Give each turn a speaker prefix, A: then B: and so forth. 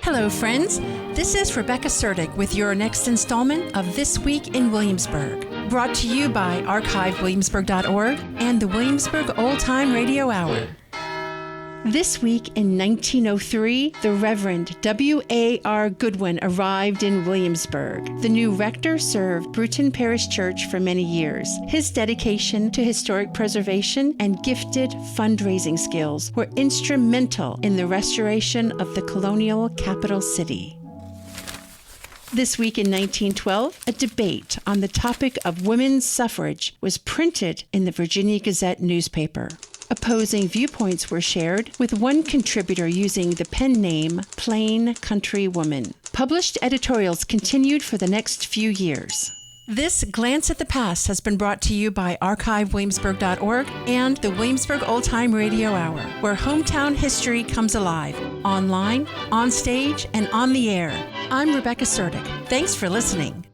A: Hello, friends. This is Rebecca Suerdieck with your next installment of This Week in Williamsburg, brought to you by archivewilliamsburg.org and the Williamsburg Old Time Radio Hour. This week in 1903, the Reverend W.A.R. Goodwin arrived in Williamsburg. The new rector served Bruton Parish Church for many years. His dedication to historic preservation and gifted fundraising skills were instrumental in the restoration of the colonial capital city. This week in 1912, a debate on the topic of women's suffrage was printed in the Virginia Gazette newspaper. Opposing viewpoints were shared, with one contributor using the pen name Plain Country Woman. Published editorials continued for the next few years. This Glance at the Past has been brought to you by archivewilliamsburg.org and the Williamsburg Old Time Radio Hour, where hometown history comes alive, online, on stage, and on the air. I'm Rebecca Suerdieck. Thanks for listening.